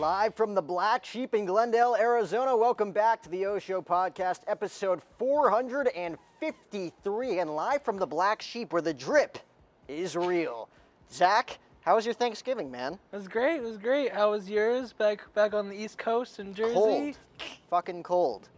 Live from the Black Sheep in Glendale, Arizona. Welcome back to the O Show podcast, episode 453, and live from the Black Sheep where the drip is real. Zach, how was your Thanksgiving, man? It was great. It was great. How was yours? Back on the East Coast in Jersey? Cold. Fucking cold.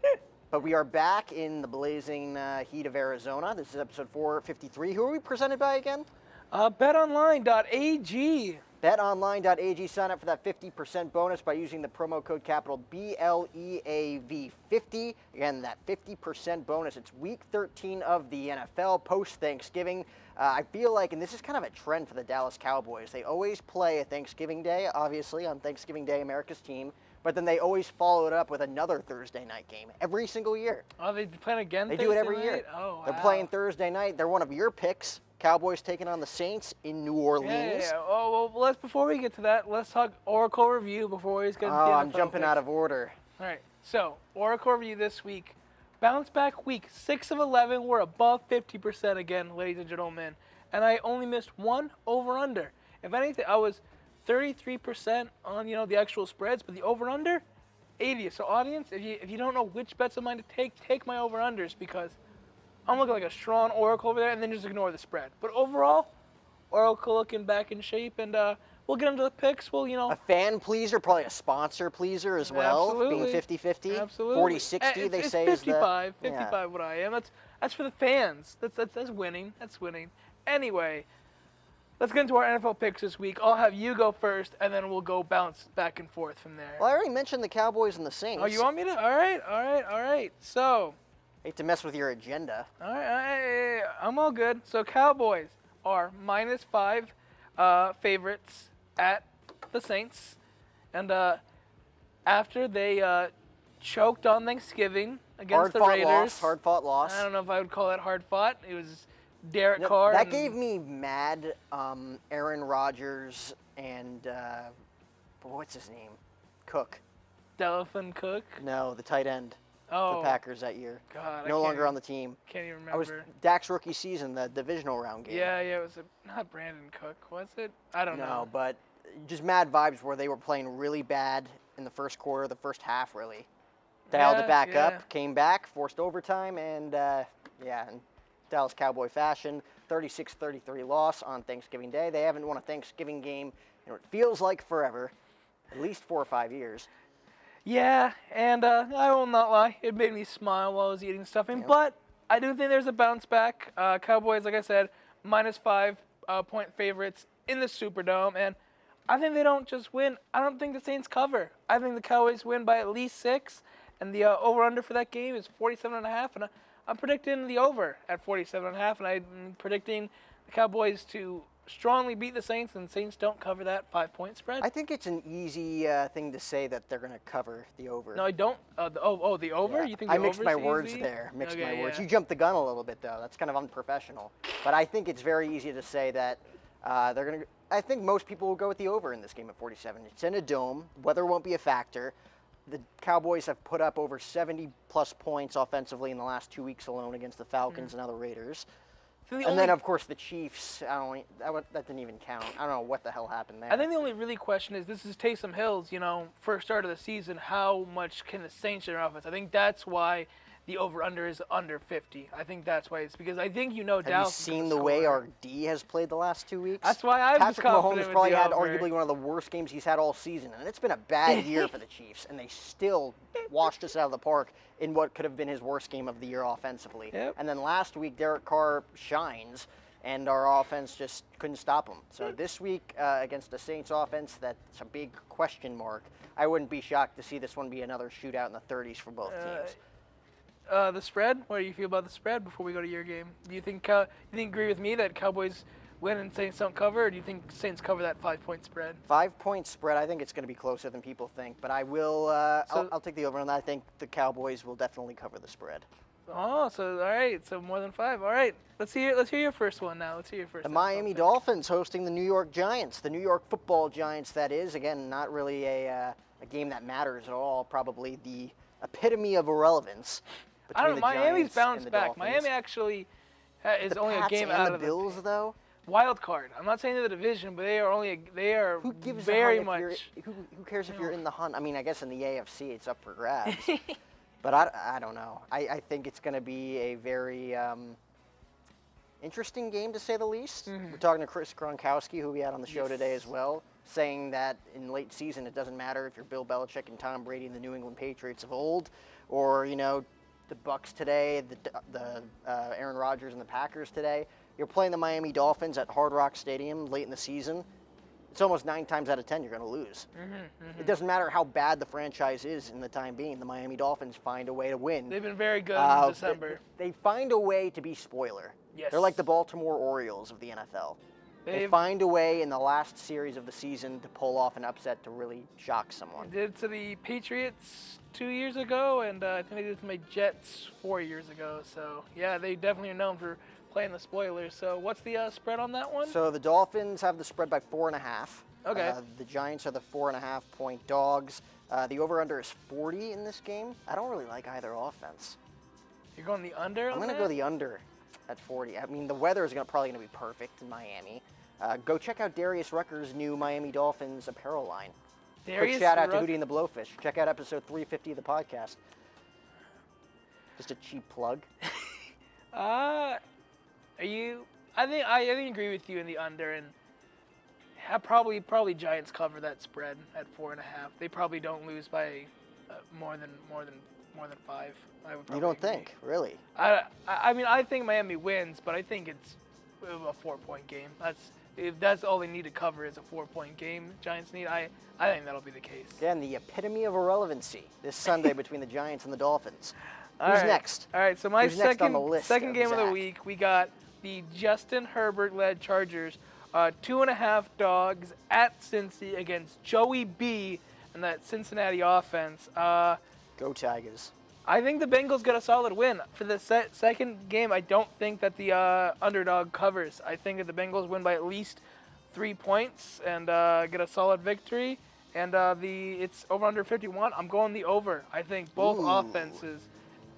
But we are back in the blazing heat of Arizona. This is episode 453. Who are we presented by again? BetOnline.ag. BetOnline.ag. Sign up for that 50% bonus by using the promo code capital BLEAV50. Again, that 50% bonus. It's week 13 of the NFL post-Thanksgiving. I feel like, and this is kind of a trend for the Dallas Cowboys, they always play a Thanksgiving Day, obviously, on Thanksgiving Day, America's team, but then they always follow it up with another Thursday night game every single year. Oh, they play again They Thursday do it every night? year. Oh, wow. They're playing Thursday night. They're one of your picks. Cowboys taking on the Saints in New Orleans. Yeah. Oh, well, before we get to that, let's talk Oracle review before we get into the NFL I'm jumping picks. out of order. All right, so Oracle review this week. Bounce back week, 6 of 11. We're above 50% again, ladies and gentlemen. And I only missed one over-under. If anything, I was 33% on, the actual spreads, but the over-under, 80. So audience, if you don't know which bets of mine to take my over-unders because I'm looking like a strong Oracle over there, and then just ignore the spread. But overall, Oracle looking back in shape, and we'll get into the picks. We'll, A fan pleaser, probably a sponsor pleaser as well, Absolutely. being 50-50. Absolutely. 40-60, they it's say 55, is the... 55 what I am. That's for the fans. That's winning. That's winning. Anyway, let's get into our NFL picks this week. I'll have you go first, and then we'll go bounce back and forth from there. Well, I already mentioned the Cowboys and the Saints. Oh, you want me to? All right. So... Hate to mess with your agenda. All right, I'm all good. So Cowboys are -5 favorites at the Saints, and after they choked on Thanksgiving against the Raiders. Hard-fought loss. I don't know if I would call that hard-fought. It was Derek Carr. That gave me mad Aaron Rodgers and what's his name? Cook. Delvin Cook. No, the tight end. Oh, the Packers that year. God, no longer on the team. Can't even remember. I was Dak's rookie season, the divisional round game. Yeah, it was not Brandon Cook, was it? I don't know. No, but just mad vibes where they were playing really bad in the first quarter, the first half really. Dialed it back up, came back, forced overtime, and in Dallas Cowboy fashion, 36-33 loss on Thanksgiving Day. They haven't won a Thanksgiving game in what feels like forever, at least 4 or 5 years. Yeah, and I will not lie, it made me smile while I was eating stuffing, but I do think there's a bounce back. Cowboys, like I said, -5 point favorites in the Superdome, and I think they don't just win. I don't think the Saints cover. I think the Cowboys win by at least 6, and the over-under for that game is 47.5, and I'm predicting the over at 47.5, and I'm predicting the Cowboys to strongly beat the Saints, and the Saints don't cover that 5-point spread. I think it's an easy thing to say that they're going to cover the over. No, I don't. The over? Yeah. You think the I mixed my over's words easy? there. Mixed Okay, my words. yeah. You jumped the gun a little bit, though. That's kind of unprofessional. But I think it's very easy to say that they're going to. I think most people will go with the over in this game at 47. It's in a dome. Weather won't be a factor. The Cowboys have put up over 70-plus points offensively in the last 2 weeks alone against the Falcons and other Raiders. And then, of course, the Chiefs. That didn't even count. I don't know what the hell happened there. I think the only really question is, this is Taysom Hill's, first start of the season. How much can the Saints generate offense? I think that's why the over-under is under 50. I think that's why. It's because I think Dallas. Have you seen the way our D has played the last 2 weeks? That's why I was confident Patrick Mahomes with probably the had over. arguably one of the worst games he's had all season, and it's been a bad year for the Chiefs, and they still washed us out of the park in what could have been his worst game of the year offensively. Yep. And then last week, Derek Carr shines, and our offense just couldn't stop him. So this week against the Saints offense, that's a big question mark. I wouldn't be shocked to see this one be another shootout in the 30s for both teams. The spread? What do you feel about the spread before we go to your game? Do you think agree with me that Cowboys win and Saints don't cover, or do you think Saints cover that 5-point spread? 5-point spread, I think it's going to be closer than people think, but I will. I'll take the over on that. I think the Cowboys will definitely cover the spread. Oh, so all right, so more than 5. All right, let's hear your first one now. Let's hear your first. The Miami Dolphins hosting the New York Giants, the New York Football Giants. That is, again, not really a game that matters at all. Probably the epitome of irrelevance. I don't know. Miami's bounced back. Miami actually is only a game out of the Bills, though. wild card. I'm not saying they're the division, but they are Who gives very a hunt if much. who cares if you're in the hunt? I mean, I guess in the AFC it's up for grabs. But I don't know. I think it's going to be a very interesting game, to say the least. We're talking to Chris Gronkowski, who we had on the show today as well, saying that in late season it doesn't matter if you're Bill Belichick and Tom Brady and the New England Patriots of old, or the Bucks today, the Aaron Rodgers and the Packers today. You're playing the Miami Dolphins at Hard Rock Stadium late in the season. It's almost 9 times out of 10 you're going to lose. It doesn't matter how bad the franchise is in the time being. The Miami Dolphins find a way to win. They've been very good in December. They find a way to be spoiler. Yes. They're like the Baltimore Orioles of the NFL. They find a way in the last series of the season to pull off an upset to really shock someone. They did it to the Patriots 2 years ago, and I think they did it to my Jets 4 years ago. So, yeah, they definitely are known for playing the spoilers. So what's the spread on that one? So the Dolphins have the spread by 4.5. Okay. The Giants are the 4.5-point dogs. The over-under is 40 in this game. I don't really like either offense. You're going the under? I'm going to go the under at 40. I mean, the weather is probably going to be perfect in Miami. Go check out Darius Rucker's new Miami Dolphins apparel line. Quick shout out to Hootie and the Blowfish. Check out episode 350 of the podcast. Just a cheap plug. I agree with you in the under, and probably Giants cover that spread at 4.5. They probably don't lose by more than 5. You don't think, really? I mean, I think Miami wins, but I think it's a 4-point game. If that's all they need to cover is a 4-point game. Giants need. I think that'll be the case. Again, the epitome of irrelevancy this Sunday between the Giants and the Dolphins. Who's next? All right, so my Who's next on the list second game of the Zach? week, we got the Justin Herbert-led Chargers, 2.5 dogs at Cincy against Joey B and that Cincinnati offense. Go Tigers. I think the Bengals get a solid win. For the second game, I don't think that the underdog covers. I think that the Bengals win by at least 3 points and get a solid victory. And it's over under 51. I'm going the over. I think both offenses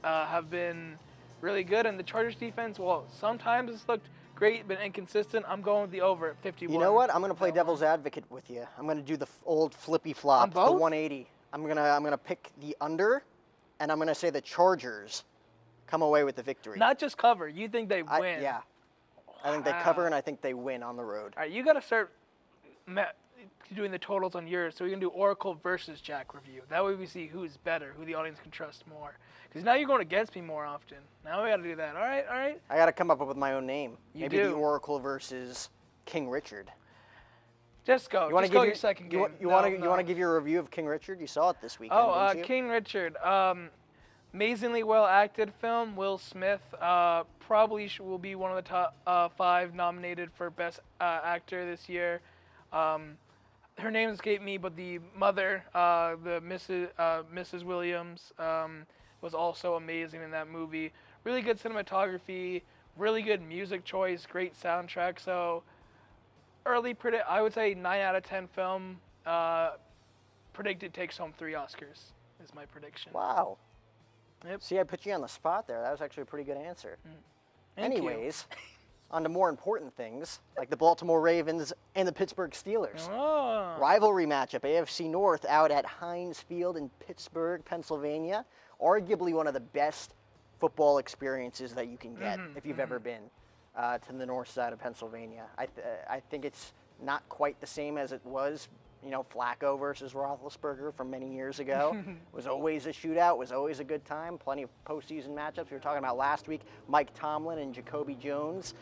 have been really good. And the Chargers defense, well, sometimes it's looked great but inconsistent. I'm going with the over at 51. You know what? I'm going to play devil's advocate with you. I'm going to do the old flippy flop, On both? the 180. I'm gonna pick the under, and I'm going to say the Chargers come away with the victory. Not just cover. You think they win? Yeah. I think they cover, and I think they win on the road. All right, you got to start doing the totals on yours, so we can do Oracle versus Jack review. That way we see who's better, who the audience can trust more. Because now you're going against me more often. Now we got to do that. All right. I got to come up with my own name. Maybe do. the Oracle versus King Richard. Just go. Just go your second game. You want to give your review of King Richard? You saw it this weekend, didn't you? King Richard. Amazingly well acted film. Will Smith probably will be one of the top 5 nominated for Best Actor this year. Her name escaped me, but the mother, the Mrs. Williams, was also amazing in that movie. Really good cinematography, really good music choice, great soundtrack. So I would say 9 out of 10 film. Predicted takes home 3 Oscars is my prediction. Wow. Yep. See, I put you on the spot there. That was actually a pretty good answer. Thank you. Anyways, on to more important things, like the Baltimore Ravens and the Pittsburgh Steelers. Oh. Rivalry matchup, AFC North out at Heinz Field in Pittsburgh, Pennsylvania. Arguably one of the best football experiences that you can get if you've ever been to the north side of Pennsylvania. I think it's not quite the same as it was, Flacco versus Roethlisberger from many years ago. It was always a shootout, was always a good time. Plenty of postseason matchups. We were talking about last week, Mike Tomlin and Jacoby Jones.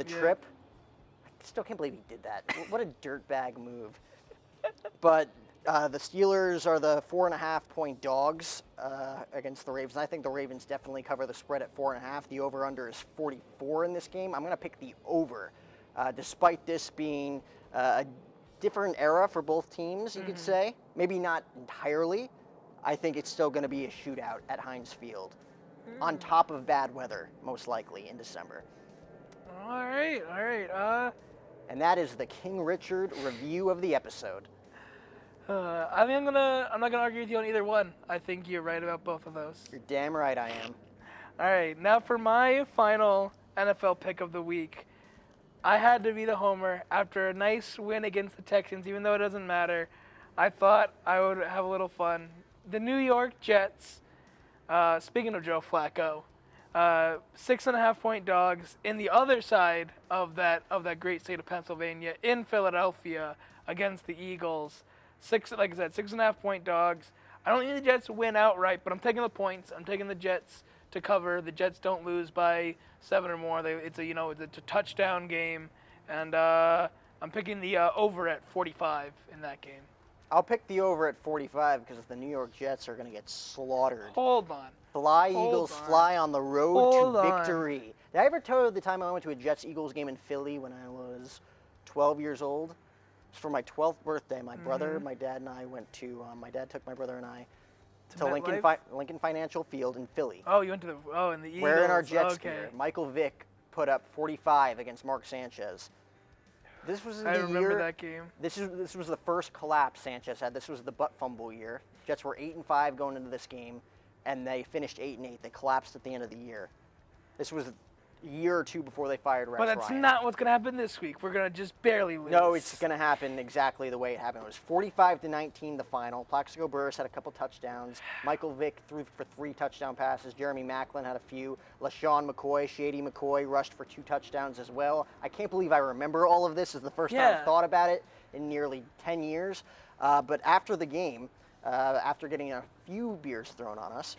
Trip. I still can't believe he did that. What a dirtbag move. But the Steelers are the 4.5-point dogs against the Ravens. I think the Ravens definitely cover the spread at 4.5. The over-under is 44 in this game. I'm going to pick the over, despite this being a different era for both teams, you could say. Maybe not entirely. I think it's still going to be a shootout at Heinz Field, on top of bad weather, most likely in December. All right. And that is the King Richard review of the episode. I'm not gonna argue with you on either one. I think you're right about both of those. You're damn right I am. All right, now for my final NFL pick of the week. I had to be the homer after a nice win against the Texans, even though it doesn't matter. I thought I would have a little fun. The New York Jets, speaking of Joe Flacco, 6.5-point dogs in the other side of that great state of Pennsylvania in Philadelphia against the Eagles. Like I said, 6.5-point dogs. I don't need the Jets to win outright, but I'm taking the points. I'm taking the Jets to cover. The Jets don't lose by 7 or more. It's a touchdown game, and I'm picking the over at 45 in that game. I'll pick the over at 45 because the New York Jets are going to get slaughtered. Hold on. Fly, Hold Eagles, on. fly on the road Hold to on. victory. Did I ever tell you the time I went to a Jets-Eagles game in Philly when I was 12 years old? It was for my 12th birthday. My brother, my dad, and I went to, my dad took my brother and I to Lincoln Financial Field in Philly. Oh, you went to in the Eagles. Wearing our Jets okay. gear. Michael Vick put up 45 against Mark Sanchez. This was I the remember year. that game. This was the first collapse Sanchez had. This was the butt fumble year. Jets were 8-5 going into this game, and they finished 8-8. They collapsed at the end of the year. This was a year or two before they fired Rex But that's Ryan. not what's going to happen this week. We're going to just barely lose. No, it's going to happen exactly the way it happened. It was 45-19 the final. Plaxico Burress had a couple touchdowns. Michael Vick threw for 3 touchdown passes. Jeremy Maclin had a few. LaShawn McCoy, Shady McCoy rushed for 2 touchdowns as well. I can't believe I remember all of this. It's the first time Yeah. I've thought about it in nearly 10 years. But after the game, after getting a few beers thrown on us,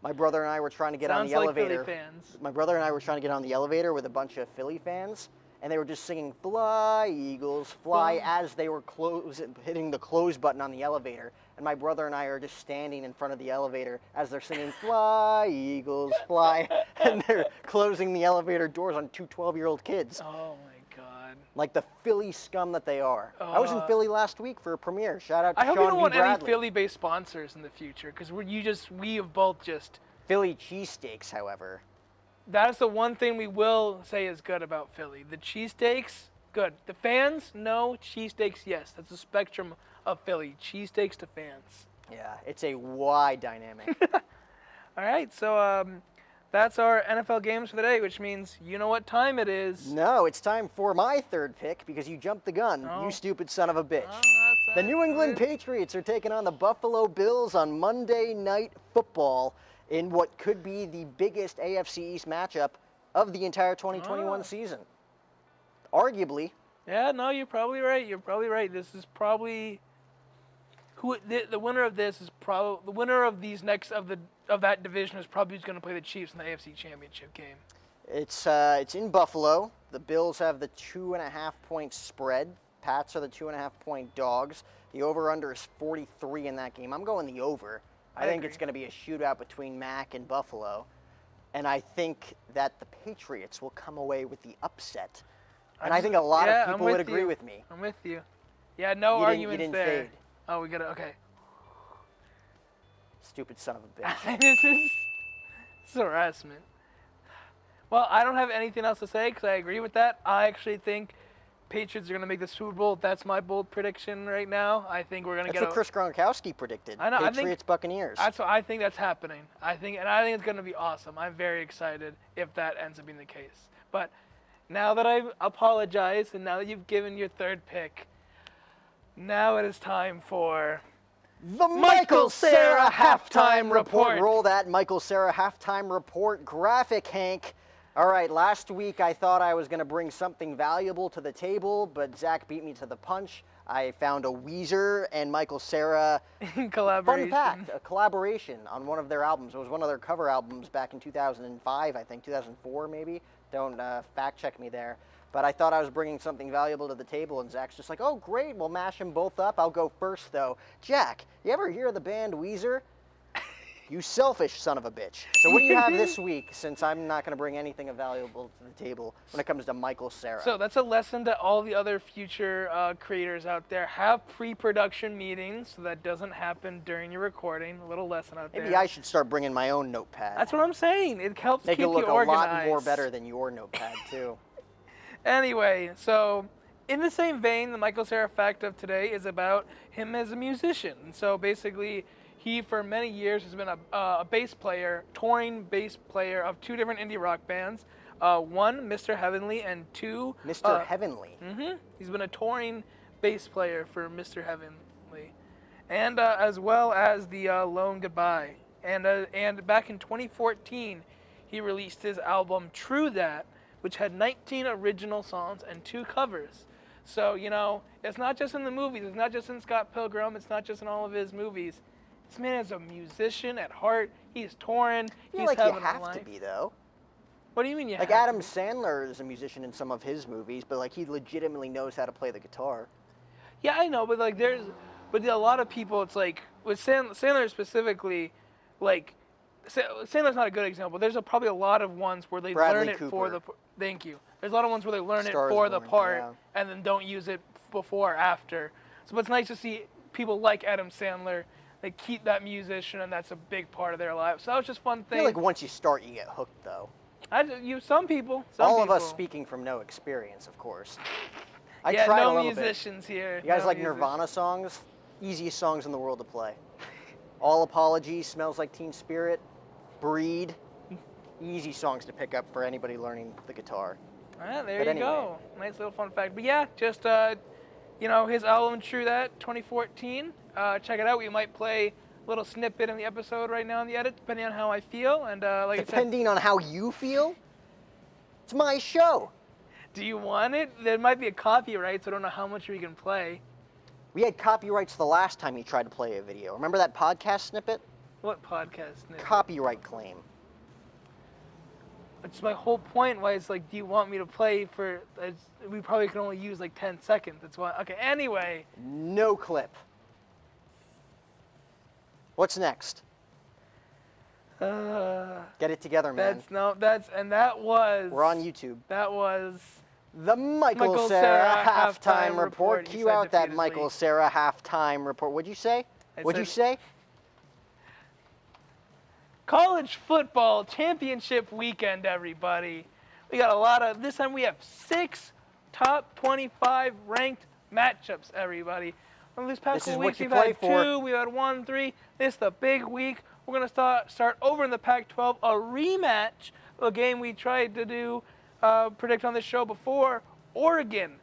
my brother and I were trying to get on Sounds the like elevator. Philly fans. My brother and I were trying to get on the elevator with a bunch of Philly fans, and they were just singing "Fly, Eagles, fly" as they were hitting the close button on the elevator. And my brother and I are just standing in front of the elevator as they're singing "Fly, Eagles, fly," and they're closing the elevator doors on 2 12-year-old kids, Oh my God. like the Philly scum that they are. I was in Philly last week for a premiere. Shout out to I hope Sean you don't B. want Bradley. any Philly-based sponsors in the future, because we have both just. Philly cheesesteaks, however. That is the one thing we will say is good about Philly. The cheesesteaks, good. The fans, no. Cheesesteaks, yes. That's the spectrum of Philly. Cheesesteaks to fans. Yeah, it's a wide dynamic. All right, so that's our NFL games for the day, which means you know what time it is. No, it's time for my third pick because you jumped the gun, Oh. you stupid son of a bitch. Oh, that's The it. New England Patriots are taking on the Buffalo Bills on Monday Night Football in what could be the biggest AFC East matchup of the entire 2021 Oh. season. Arguably. Yeah, no, you're probably right. You're probably right. This is probably the winner of this is probably the winner of these next of that division is probably who's going to play the Chiefs in the AFC Championship game. It's in Buffalo. The Bills have the 2.5-point spread. Pats are the 2.5-point dogs. The over/under is 43 in that game. I'm going the over. I think agree. it's going to be a shootout between Mac and Buffalo. And I think that the Patriots will come away with the upset. And I think a lot of people would agree with me. I'm with you. Yeah, no You arguments didn't there. fade. Oh, we got to, okay. Stupid son of a bitch. this is harassment. Well, I don't have anything else to say because I agree with that. I actually think Patriots are going to make the Super Bowl. That's my bold prediction right now. I think we're going to That's get what Chris Gronkowski predicted. I know, I think- Patriots, Buccaneers. That's what I think that's happening. I think it's going to be awesome. I'm very excited if that ends up being the case. But now that I've apologized and now that you've given your third pick, now it is time for The Michael Cera halftime report. report. Roll that Michael Cera halftime report graphic, Hank. All right, last week I thought I was going to bring something valuable to the table, but Zach beat me to the punch. I found a Weezer and Michael Cera collaboration. fun fact, a collaboration on one of their albums. It was one of their cover albums back in 2005, I think, 2004 maybe. Don't fact check me there. But I thought I was bringing something valuable to the table, and Zach's just like, oh, great, we'll mash them both up. I'll go first, though. Jack, you ever hear of the band Weezer? You selfish son of a bitch. So what do you have this week, since I'm not going to bring anything valuable to the table when it comes to Michael Cera? So that's a lesson to all the other future creators out there. Have pre-production meetings so that doesn't happen during your recording. A little lesson out there. Maybe I should start bringing my own notepad. That's what I'm saying. It helps Make keep it look you a organized. lot more better than your notepad, too. Anyway, so in the same vein, the Michael Cera fact of today is about him as a musician. And so basically, he for many years has been a bass player, touring bass player of 2 different indie rock bands, One, Mr. Heavenly, and two, Mr. Heavenly. he's been a touring bass player for Mr. Heavenly, and as well as the Lone Goodbye. And back in 2014, he released his album True That, which had 19 original songs and 2 covers. So, it's not just in the movies. It's not just in Scott Pilgrim. It's not just in all of his movies. This man is a musician at heart. He's touring. I feel He's like you having a have life. to be, though. What do you mean you Like have Adam to be? Sandler is a musician in some of his movies, but like he legitimately knows how to play the guitar. Yeah, I know, but but a lot of people, it's like, with Sandler specifically, like, Sandler's not a good example. There's probably a lot of ones where they Bradley learn it for Cooper. Thank you. There's a lot of ones where they learn Star it is for the Born, part yeah. and then don't use it before or after. So it's nice to see people like Adam Sandler, they keep that musician, and that's a big part of their life. So that was just a fun I thing. feel like once you start, you get hooked, though. Some people. All of us speaking from no experience, of course. I Yeah, tried a no little bit. musicians here. You guys no like musicians. Nirvana songs? Easiest songs in the world to play. All Apologies, Smells Like Teen Spirit, Breed. Easy songs to pick up for anybody learning the guitar. Ah, there But you anyway. go. Nice little fun fact. But yeah, just his album True That 2014. Check it out. We might play a little snippet in the episode right now in the edit, depending on how I feel. And like I said, Depending on how you feel, it's my show. do you want it? There might be a copyright, so I don't know how much we can play. We had copyrights the last time you tried to play a video. Remember that podcast snippet? What podcast? Snippet? Copyright claim. It's my whole point. Why it's like, do you want me to play for? We probably can only use like 10 seconds. That's why. Okay. Anyway. No clip. What's next? Get it together, man. That was. We're on YouTube. That was. The Michael Michael Cera Cera halftime halftime report. report. He Cue said out that defeatedly. Michael Cera halftime report. What'd you say? What'd you say? College football championship weekend, everybody. We got a lot of. This time we have 6 top 25 ranked matchups, everybody. From these past This is couple what weeks, you we've play had for. 2, we had 1, 3. This is the big week. We're gonna start over in the Pac-12, a rematch of a game we tried to do predict on this show before. Oregon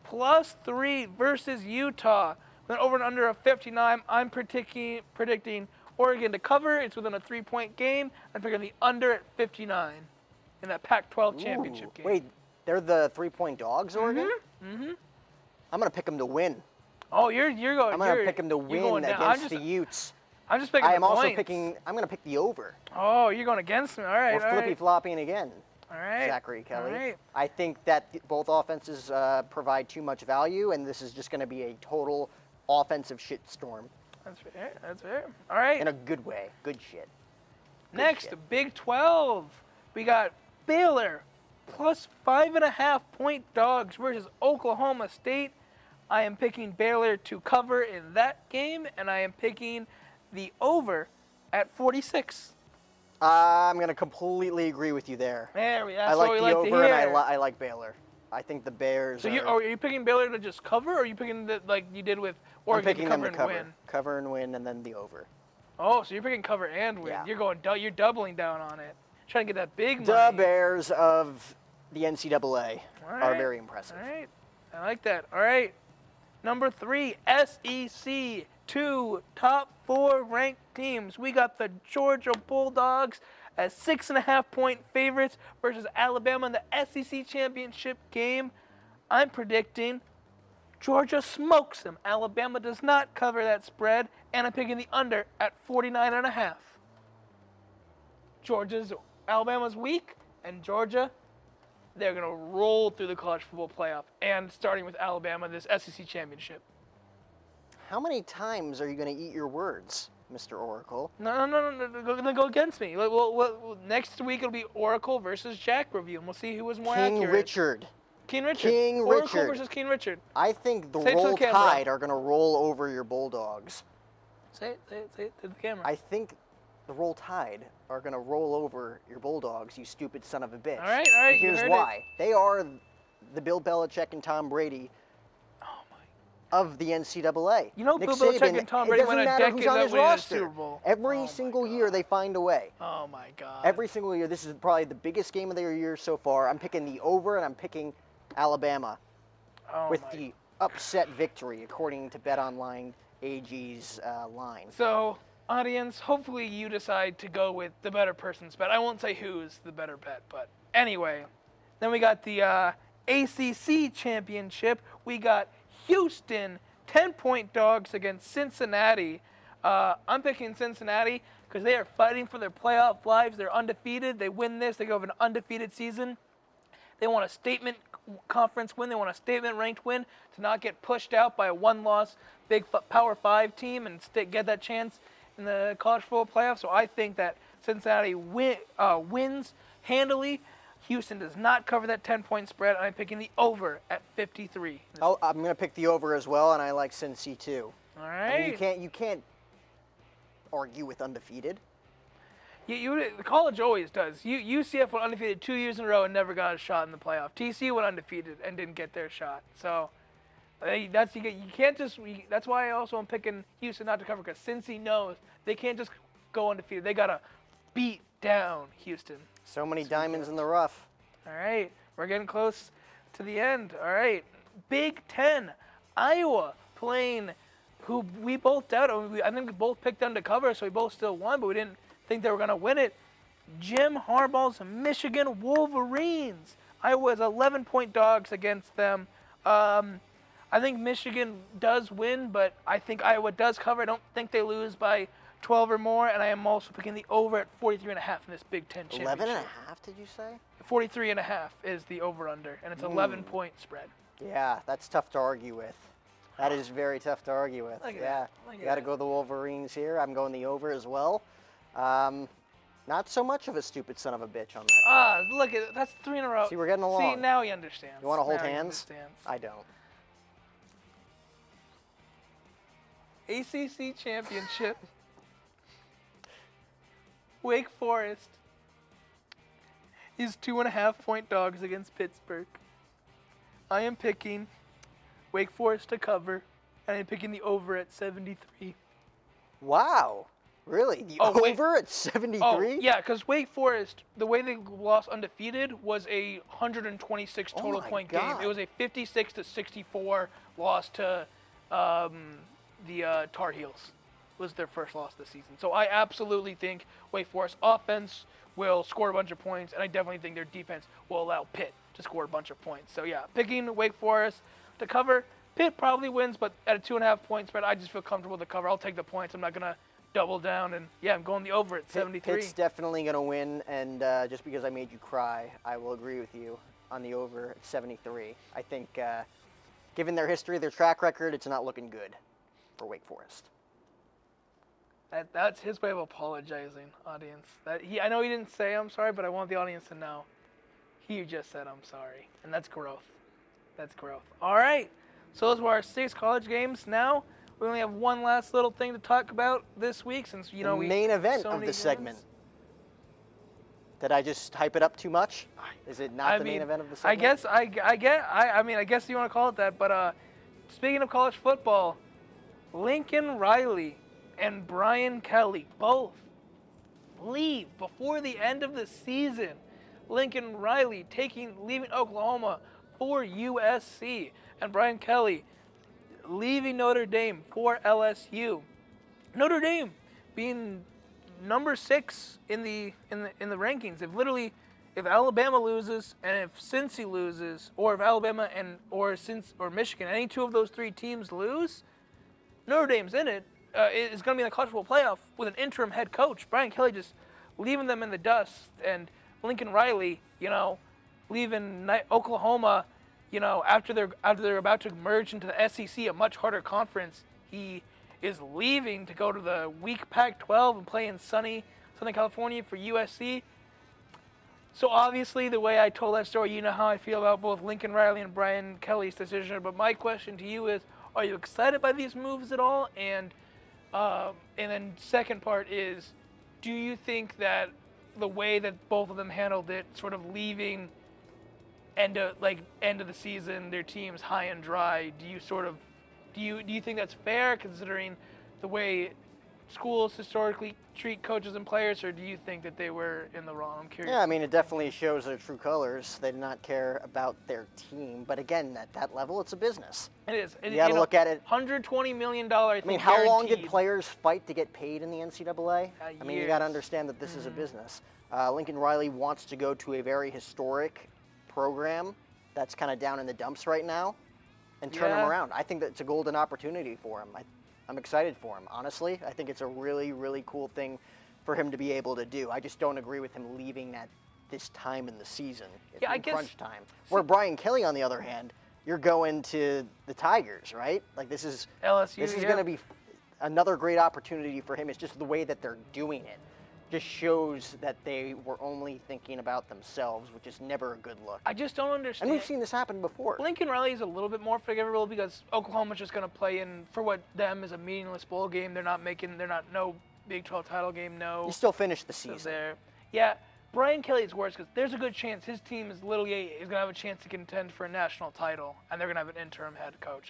+3 versus Utah. Then over and under a 59. I'm predicting Oregon to cover. It's within a 3-point game. I'm picking the under at 59 in that Pac-12 championship game. Wait, they're the 3-point dogs, Oregon? Mm-hmm. I'm gonna pick them to win. Oh, you're going. I'm gonna you're- pick them to you're going win down. against the Utes. I'm just picking I the am also points. picking. I'm gonna pick the over. Oh, you're going against me. All right. We're all flippy right. flopping again. All right. Zachary Kelly. All right. I think that both offenses provide too much value, and this is just going to be a total offensive shitstorm That's fair. That's fair. All right. in a good way. Good shit. Good Next, shit. Big 12. We got Baylor +5.5-point dogs versus Oklahoma State. I am picking Baylor to cover in that game, and I am picking the over at 46. I'm going to completely agree with you there. There we go. That's I like what we the like over, to hear. and I like Baylor. I think the Bears. So are are you picking Baylor to just cover, or are you picking like you did with I'm Oregon picking to them cover to and cover. win? Cover and win, and then the over. Oh, so you're picking cover and win. Yeah. You're doubling down on it. Trying to get that big The money. Bears of the NCAA All are right. very impressive. All right. I like that. All right. Number 3, SEC. 2 top 4 ranked teams. We got the Georgia Bulldogs as 6.5-point favorites versus Alabama in the SEC championship game. I'm predicting Georgia smokes them. Alabama does not cover that spread, and I'm picking the under at 49.5. Alabama's weak, and Georgia, they're going to roll through the college football playoff, and starting with Alabama, this SEC championship. How many times are you going to eat your words, Mr. Oracle? No. Go against me. Next week it'll be Oracle versus Jack review, and we'll see who was more King accurate. Richard. King Richard. King Oracle Richard. versus King Richard. I think the Say it to the Roll camera. Tide are going to roll over your Bulldogs. Say it to the camera. I think the Roll Tide are going to roll over your Bulldogs, you stupid son of a bitch. All right, And you here's heard why. They are the Bill Belichick and Tom Brady Oh my. of the NCAA. You know, Nick Bill Belichick Saban, and Tom it Brady doesn't went a matter decade who's on his without winning a roster. Super Bowl. Every Oh my single year God. they find a way. Oh my God. Every single year. This is probably the biggest game of their year so far. I'm picking the over, and I'm picking Alabama with the upset victory, according to BetOnline AG's line. So, audience, hopefully you decide to go with the better person's bet. I won't say who's the better bet, but anyway. Then we got the ACC championship. We got Houston 10-point dogs against Cincinnati. I'm picking Cincinnati because they are fighting for their playoff lives. They're undefeated. They win this, they go have an undefeated season. They want a statement conference win. They want a statement ranked win to not get pushed out by a one-loss Big Power 5 team and get that chance in the college football playoffs. So I think that Cincinnati wins handily. Houston does not cover that 10-point spread. I'm picking the over at 53. I'm going to pick the over as well, and I like Cincy too. All right. I mean, you can't argue with undefeated. The college always does. UCF went undefeated 2 years in a row and never got a shot in the playoff. TCU went undefeated and didn't get their shot. So that's you can't just. That's why I also am picking Houston not to cover, because Cincy knows they can't just go undefeated. They gotta beat down Houston. So many diamonds in the rough. All right, we're getting close to the end. All right, Big Ten, Iowa playing who we both doubted. I think we both picked them to cover, so we both still won, but we didn't think they were going to win it. Jim Harbaugh's Michigan Wolverines. Iowa's 11-point dogs against them. I think Michigan does win, but I think Iowa does cover. I don't think they lose by 12 or more, and I am also picking the over at 43.5 in this Big Ten championship. 11.5, did you say? 43.5 is the over-under, and it's 11-point spread. Yeah, that's tough to argue with. That is very tough to argue with. Yeah, you got to go the Wolverines here. I'm going the over as well. Not so much of a stupid son of a bitch on that. Look at that's 3 in a row. See, we're getting along. See, now he understands. You want to hold Now he hands? understands. I don't. ACC championship. Wake Forest is 2.5-point dogs against Pittsburgh. I am picking Wake Forest to cover, and I'm picking the over at 73. Wow. Really? The over at 73? Oh, yeah, because Wake Forest, the way they lost undefeated was a 126 total point game. It was a 56-64 loss to the Tar Heels. Was their first loss this season. So I absolutely think Wake Forest offense will score a bunch of points, and I definitely think their defense will allow Pitt to score a bunch of points. So yeah, picking Wake Forest to cover. Pitt probably wins, but at a 2.5-point spread, I just feel comfortable to cover. I'll take the points. I'm not gonna double down, and yeah, I'm going the over at 73. Pitt's definitely going to win, and just because I made you cry, I will agree with you on the over at 73. I think, given their history, their track record, it's not looking good for Wake Forest. That's his way of apologizing, audience. I know he didn't say I'm sorry, but I want the audience to know he just said I'm sorry, and that's growth. That's growth. All right, so those were our 6 college games. Now we only have one last little thing to talk about this week, since the main event of the segment. Did I just hype it up too much? Is it not the main event of the segment? I guess you want to call it that. But speaking of college football, Lincoln Riley and Brian Kelly both leave before the end of the season. Lincoln Riley leaving Oklahoma for USC, and Brian Kelly leaving Notre Dame for LSU. Notre Dame being number 6 in the rankings. If Alabama loses, and if Cincy loses, or if Alabama or Michigan, any 2 of those 3 teams lose, Notre Dame's in it. Is going to be in the college football playoff with an interim head coach. Brian Kelly just leaving them in the dust, and Lincoln Riley, leaving Oklahoma, after they're about to merge into the SEC, a much harder conference. He is leaving to go to the weak Pac-12 and play in sunny Southern California for USC. So obviously, the way I told that story, you know how I feel about both Lincoln Riley and Brian Kelly's decision. But my question to you is, are you excited by these moves at all? And then second part is, do you think that the way that both of them handled it, sort of leaving end of the season, their teams high and dry, do you sort of Do you think that's fair, considering the way schools historically treat coaches and players, or do you think that they were in the wrong? I'm curious. Yeah, I mean, it definitely shows their true colors. They do not care about their team. But again, at that level, it's a business. It is. You got to look at it. $120 million. I mean, how long did players fight to get paid in the NCAA? I mean, you got to understand that this is a business. Lincoln Riley wants to go to a very historic program that's kind of down in the dumps right now and turn them around. I think that it's a golden opportunity for him. I'm excited for him, honestly. I think it's a really, really cool thing for him to be able to do. I just don't agree with him leaving at this time in the season. It's I guess crunch time. Where Brian Kelly, on the other hand, you're going to the Tigers, right? Like, this is LSU. This is going to be another great opportunity for him. It's just the way that they're doing it just shows that they were only thinking about themselves, which is never a good look. I just don't understand. And we've seen this happen before. Lincoln Riley is a little bit more forgivable because Oklahoma's just going to play in for what them is a meaningless bowl game. They're not no Big 12 title game, no. You still finish the season. Yeah, Brian Kelly's worse because there's a good chance his team is going to have a chance to contend for a national title, and they're going to have an interim head coach.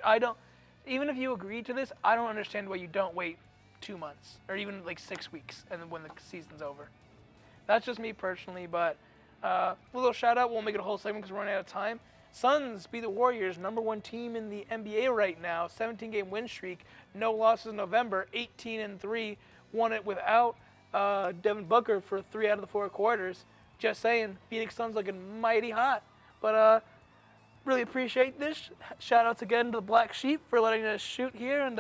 Even if you agree to this, I don't understand why you don't wait 2 months or even like 6 weeks and then when the season's over. That's just me personally, but a little shout out. We'll make it a whole segment because we're running out of time. Suns beat the Warriors, #1 team in the NBA right now. 17-game win streak, no losses in November, 18-3. Won it without Devin Booker for 3 out of the 4 quarters. Just saying, Phoenix Suns looking mighty hot. But really appreciate this. Shout outs again to the Black Sheep for letting us shoot here, and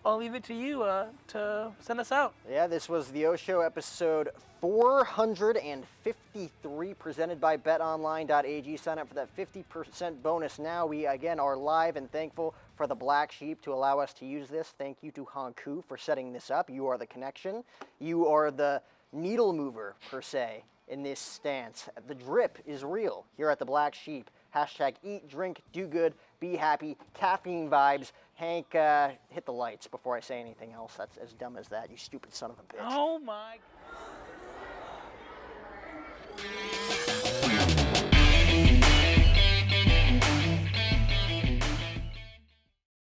I'll leave it to you to send us out. Yeah, this was the O Show episode 453 presented by BetOnline.ag. Sign up for that 50% bonus now. We, again, are live and thankful for the Black Sheep to allow us to use this. Thank you to Hanku for setting this up. You are the connection. You are the needle mover, per se, in this stance. The drip is real here at the Black Sheep. Hashtag eat, drink, do good, be happy, caffeine vibes. Hank, hit the lights before I say anything else. That's as dumb as that, you stupid son of a bitch. Oh, my.